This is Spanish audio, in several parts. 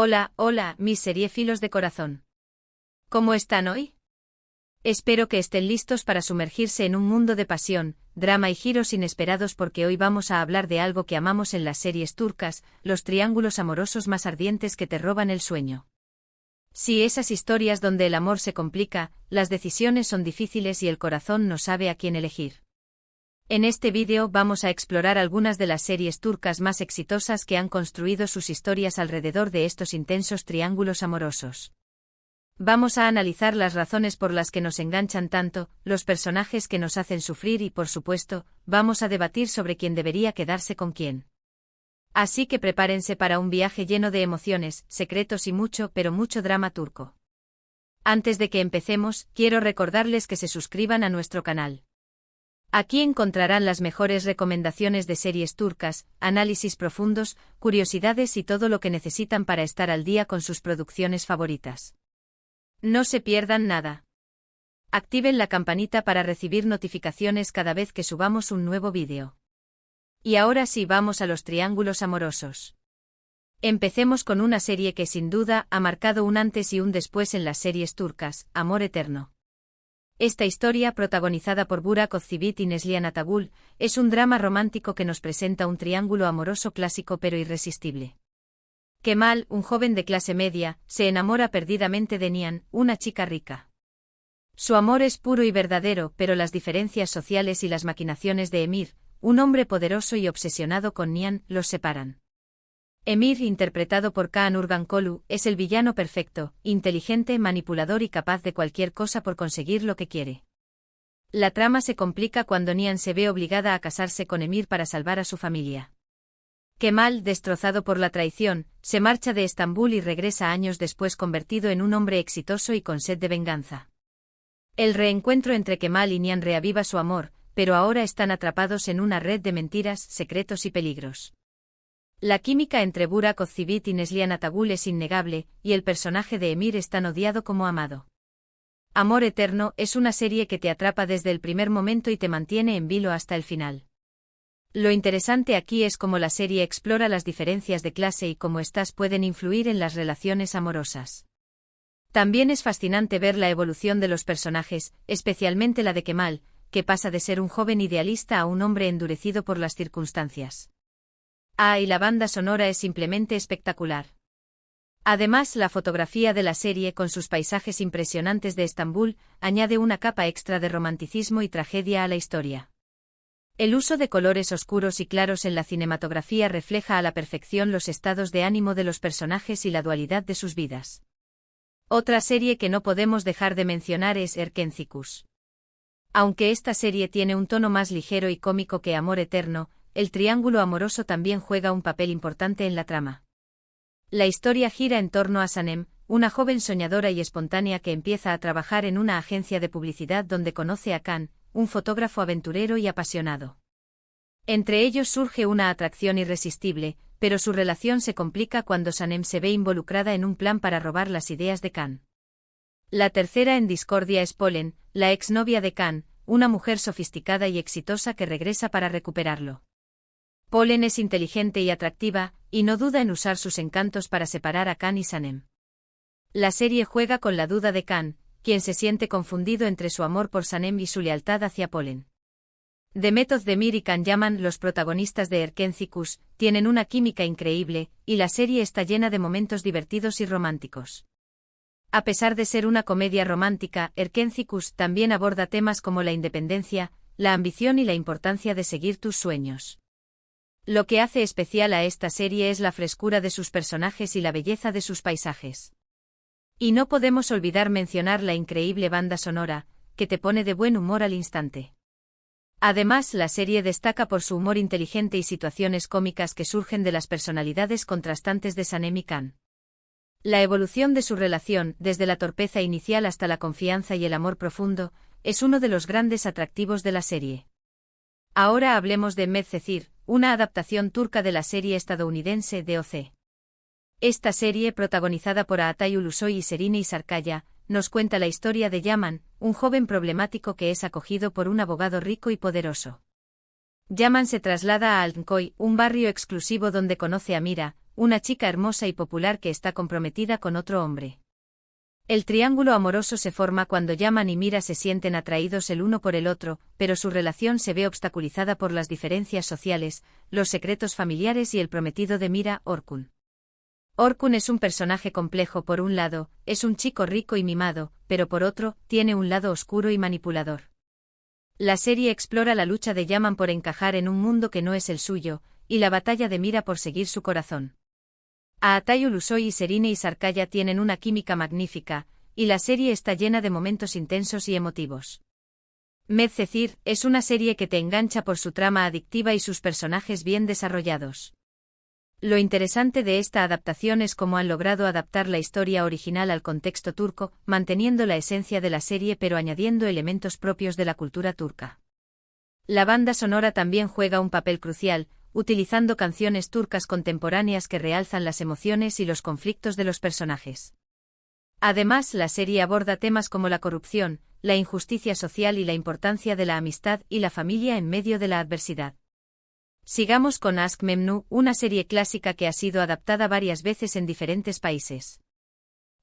Hola, hola, mis seriéfilos de corazón. ¿Cómo están hoy? Espero que estén listos para sumergirse en un mundo de pasión, drama y giros inesperados porque hoy vamos a hablar de algo que amamos en las series turcas, los triángulos amorosos más ardientes que te roban el sueño. Sí, esas historias donde el amor se complica, las decisiones son difíciles y el corazón no sabe a quién elegir. En este vídeo vamos a explorar algunas de las series turcas más exitosas que han construido sus historias alrededor de estos intensos triángulos amorosos. Vamos a analizar las razones por las que nos enganchan tanto, los personajes que nos hacen sufrir y, por supuesto, vamos a debatir sobre quién debería quedarse con quién. Así que prepárense para un viaje lleno de emociones, secretos y mucho, pero mucho drama turco. Antes de que empecemos, quiero recordarles que se suscriban a nuestro canal. Aquí encontrarán las mejores recomendaciones de series turcas, análisis profundos, curiosidades y todo lo que necesitan para estar al día con sus producciones favoritas. No se pierdan nada. Activen la campanita para recibir notificaciones cada vez que subamos un nuevo vídeo. Y ahora sí, vamos a los triángulos amorosos. Empecemos con una serie que sin duda ha marcado un antes y un después en las series turcas, Amor Eterno. Esta historia, protagonizada por Burak Özçivit y Neslihan Atagul, es un drama romántico que nos presenta un triángulo amoroso clásico pero irresistible. Kemal, un joven de clase media, se enamora perdidamente de Nihan, una chica rica. Su amor es puro y verdadero, pero las diferencias sociales y las maquinaciones de Emir, un hombre poderoso y obsesionado con Nihan, los separan. Emir, interpretado por Kaan Urgankolu, es el villano perfecto, inteligente, manipulador y capaz de cualquier cosa por conseguir lo que quiere. La trama se complica cuando Nihan se ve obligada a casarse con Emir para salvar a su familia. Kemal, destrozado por la traición, se marcha de Estambul y regresa años después convertido en un hombre exitoso y con sed de venganza. El reencuentro entre Kemal y Nihan reaviva su amor, pero ahora están atrapados en una red de mentiras, secretos y peligros. La química entre Burak Özçivit y Neslihan Atagul es innegable, y el personaje de Emir es tan odiado como amado. Amor Eterno es una serie que te atrapa desde el primer momento y te mantiene en vilo hasta el final. Lo interesante aquí es cómo la serie explora las diferencias de clase y cómo éstas pueden influir en las relaciones amorosas. También es fascinante ver la evolución de los personajes, especialmente la de Kemal, que pasa de ser un joven idealista a un hombre endurecido por las circunstancias. Y la banda sonora es simplemente espectacular. Además, la fotografía de la serie con sus paisajes impresionantes de Estambul añade una capa extra de romanticismo y tragedia a la historia. El uso de colores oscuros y claros en la cinematografía refleja a la perfección los estados de ánimo de los personajes y la dualidad de sus vidas. Otra serie que no podemos dejar de mencionar es Erkenci. Aunque esta serie tiene un tono más ligero y cómico que Amor Eterno, el triángulo amoroso también juega un papel importante en la trama. La historia gira en torno a Sanem, una joven soñadora y espontánea que empieza a trabajar en una agencia de publicidad donde conoce a Kaan, un fotógrafo aventurero y apasionado. Entre ellos surge una atracción irresistible, pero su relación se complica cuando Sanem se ve involucrada en un plan para robar las ideas de Kaan. La tercera en discordia es Polen, la exnovia de Kaan, una mujer sofisticada y exitosa que regresa para recuperarlo. Polen es inteligente y atractiva, y no duda en usar sus encantos para separar a Kaan y Sanem. La serie juega con la duda de Kaan, quien se siente confundido entre su amor por Sanem y su lealtad hacia Polen. Demet Özdemir y Can Yaman, los protagonistas de Erkenci, tienen una química increíble, y la serie está llena de momentos divertidos y románticos. A pesar de ser una comedia romántica, Erkenci también aborda temas como la independencia, la ambición y la importancia de seguir tus sueños. Lo que hace especial a esta serie es la frescura de sus personajes y la belleza de sus paisajes. Y no podemos olvidar mencionar la increíble banda sonora, que te pone de buen humor al instante. Además, la serie destaca por su humor inteligente y situaciones cómicas que surgen de las personalidades contrastantes de Sanem y Kaan. La evolución de su relación, desde la torpeza inicial hasta la confianza y el amor profundo, es uno de los grandes atractivos de la serie. Ahora hablemos de Medcezir, una adaptación turca de la serie estadounidense DOC. Esta serie, protagonizada por Atay Ulusoy y Serine Sarkaya, nos cuenta la historia de Yaman, un joven problemático que es acogido por un abogado rico y poderoso. Yaman se traslada a Altınköy, un barrio exclusivo donde conoce a Mira, una chica hermosa y popular que está comprometida con otro hombre. El triángulo amoroso se forma cuando Yaman y Mira se sienten atraídos el uno por el otro, pero su relación se ve obstaculizada por las diferencias sociales, los secretos familiares y el prometido de Mira, Orkun. Orkun es un personaje complejo. Por un lado, es un chico rico y mimado, pero por otro, tiene un lado oscuro y manipulador. La serie explora la lucha de Yaman por encajar en un mundo que no es el suyo, y la batalla de Mira por seguir su corazón. Aatayu Ulusoy y Serine y Sarkaya tienen una química magnífica, y la serie está llena de momentos intensos y emotivos. Medcezir es una serie que te engancha por su trama adictiva y sus personajes bien desarrollados. Lo interesante de esta adaptación es cómo han logrado adaptar la historia original al contexto turco, manteniendo la esencia de la serie pero añadiendo elementos propios de la cultura turca. La banda sonora también juega un papel crucial, utilizando canciones turcas contemporáneas que realzan las emociones y los conflictos de los personajes. Además, la serie aborda temas como la corrupción, la injusticia social y la importancia de la amistad y la familia en medio de la adversidad. Sigamos con Aşk Memnu, una serie clásica que ha sido adaptada varias veces en diferentes países.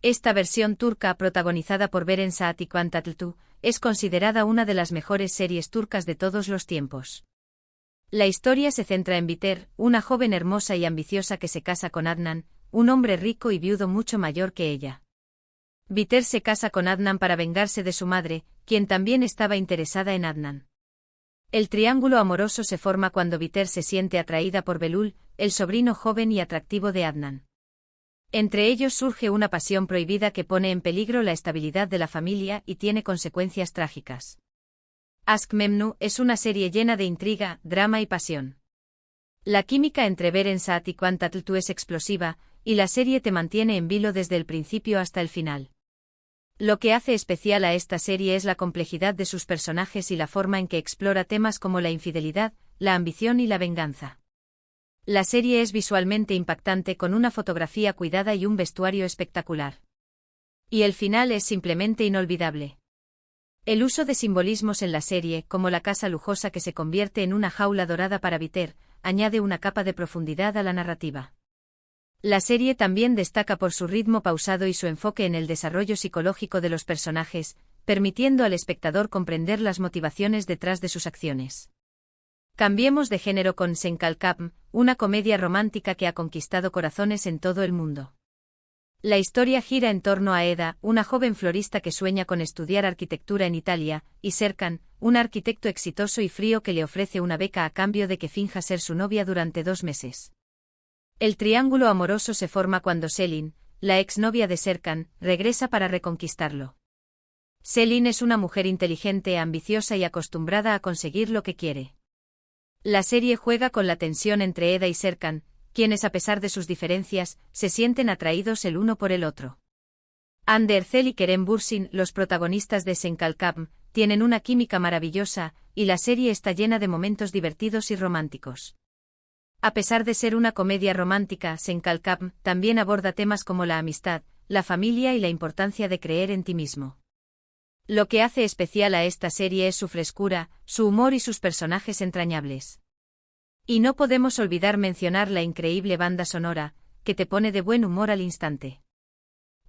Esta versión turca, protagonizada por Beren Saat y Kıvanç Tatlıtuğ, es considerada una de las mejores series turcas de todos los tiempos. La historia se centra en Biter, una joven hermosa y ambiciosa que se casa con Adnan, un hombre rico y viudo mucho mayor que ella. Biter se casa con Adnan para vengarse de su madre, quien también estaba interesada en Adnan. El triángulo amoroso se forma cuando Biter se siente atraída por Belul, el sobrino joven y atractivo de Adnan. Entre ellos surge una pasión prohibida que pone en peligro la estabilidad de la familia y tiene consecuencias trágicas. Aşk Memnu es una serie llena de intriga, drama y pasión. La química entre Beren Saat y Kıvanç Tatlıtuğ es explosiva, y la serie te mantiene en vilo desde el principio hasta el final. Lo que hace especial a esta serie es la complejidad de sus personajes y la forma en que explora temas como la infidelidad, la ambición y la venganza. La serie es visualmente impactante con una fotografía cuidada y un vestuario espectacular. Y el final es simplemente inolvidable. El uso de simbolismos en la serie, como la casa lujosa que se convierte en una jaula dorada para Biter, añade una capa de profundidad a la narrativa. La serie también destaca por su ritmo pausado y su enfoque en el desarrollo psicológico de los personajes, permitiendo al espectador comprender las motivaciones detrás de sus acciones. Cambiemos de género con Sen Kalkapm, una comedia romántica que ha conquistado corazones en todo el mundo. La historia gira en torno a Eda, una joven florista que sueña con estudiar arquitectura en Italia, y Serkan, un arquitecto exitoso y frío que le ofrece una beca a cambio de que finja ser su novia durante 2 meses. El triángulo amoroso se forma cuando Selin, la exnovia de Serkan, regresa para reconquistarlo. Selin es una mujer inteligente, ambiciosa y acostumbrada a conseguir lo que quiere. La serie juega con la tensión entre Eda y Serkan, quienes a pesar de sus diferencias, se sienten atraídos el uno por el otro. Hande Erçel y Kerem Bürsin, los protagonistas de Sen Kalkapm, tienen una química maravillosa, y la serie está llena de momentos divertidos y románticos. A pesar de ser una comedia romántica, Sen Kalkapm también aborda temas como la amistad, la familia y la importancia de creer en ti mismo. Lo que hace especial a esta serie es su frescura, su humor y sus personajes entrañables. Y no podemos olvidar mencionar la increíble banda sonora, que te pone de buen humor al instante.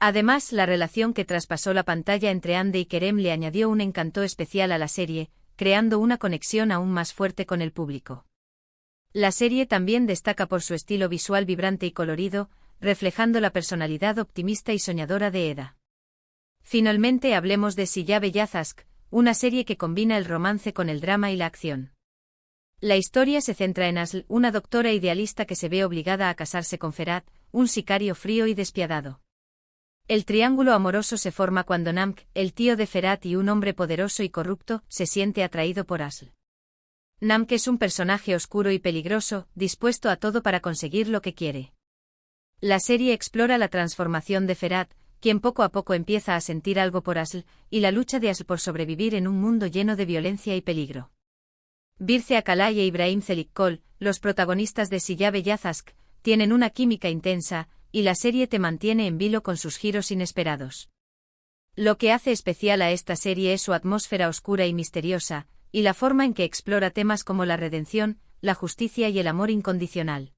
Además, la relación que traspasó la pantalla entre Hande y Kerem le añadió un encanto especial a la serie, creando una conexión aún más fuerte con el público. La serie también destaca por su estilo visual vibrante y colorido, reflejando la personalidad optimista y soñadora de Eda. Finalmente hablemos de Silla Beyaz Aşk, una serie que combina el romance con el drama y la acción. La historia se centra en Asl, una doctora idealista que se ve obligada a casarse con Ferhat, un sicario frío y despiadado. El triángulo amoroso se forma cuando Namk, el tío de Ferhat y un hombre poderoso y corrupto, se siente atraído por Asl. Namk es un personaje oscuro y peligroso, dispuesto a todo para conseguir lo que quiere. La serie explora la transformación de Ferhat, quien poco a poco empieza a sentir algo por Asl, y la lucha de Asl por sobrevivir en un mundo lleno de violencia y peligro. Birce Akalay e Ibrahim Çelikkol, los protagonistas de Silla Beyaz Aşk, tienen una química intensa, y la serie te mantiene en vilo con sus giros inesperados. Lo que hace especial a esta serie es su atmósfera oscura y misteriosa, y la forma en que explora temas como la redención, la justicia y el amor incondicional.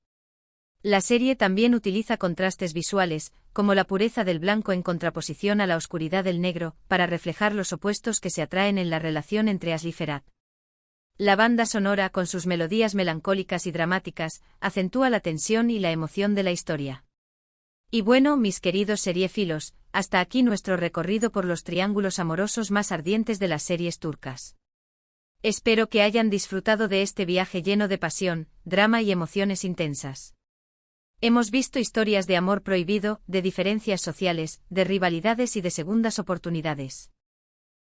La serie también utiliza contrastes visuales, como la pureza del blanco en contraposición a la oscuridad del negro, para reflejar los opuestos que se atraen en la relación entre Ashley y Ferhat. La banda sonora, con sus melodías melancólicas y dramáticas, acentúa la tensión y la emoción de la historia. Y bueno, mis queridos seriéfilos, hasta aquí nuestro recorrido por los triángulos amorosos más ardientes de las series turcas. Espero que hayan disfrutado de este viaje lleno de pasión, drama y emociones intensas. Hemos visto historias de amor prohibido, de diferencias sociales, de rivalidades y de segundas oportunidades.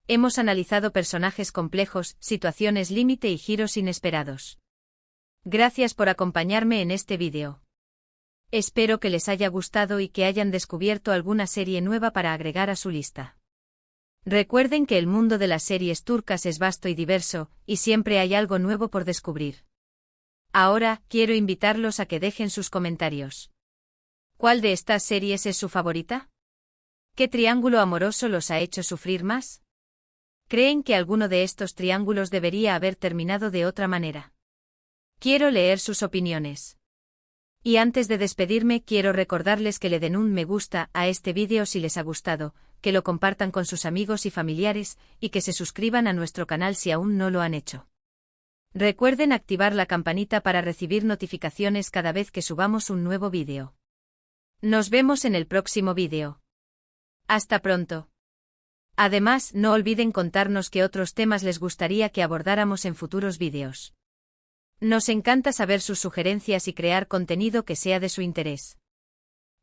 Hemos analizado personajes complejos, situaciones límite y giros inesperados. Gracias por acompañarme en este vídeo. Espero que les haya gustado y que hayan descubierto alguna serie nueva para agregar a su lista. Recuerden que el mundo de las series turcas es vasto y diverso, y siempre hay algo nuevo por descubrir. Ahora, quiero invitarlos a que dejen sus comentarios. ¿Cuál de estas series es su favorita? ¿Qué triángulo amoroso los ha hecho sufrir más? ¿Creen que alguno de estos triángulos debería haber terminado de otra manera? Quiero leer sus opiniones. Y antes de despedirme, quiero recordarles que le den un me gusta a este vídeo si les ha gustado, que lo compartan con sus amigos y familiares, y que se suscriban a nuestro canal si aún no lo han hecho. Recuerden activar la campanita para recibir notificaciones cada vez que subamos un nuevo vídeo. Nos vemos en el próximo vídeo. Hasta pronto. Además, no olviden contarnos qué otros temas les gustaría que abordáramos en futuros vídeos. Nos encanta saber sus sugerencias y crear contenido que sea de su interés.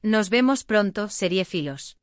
Nos vemos pronto, seriéfilos.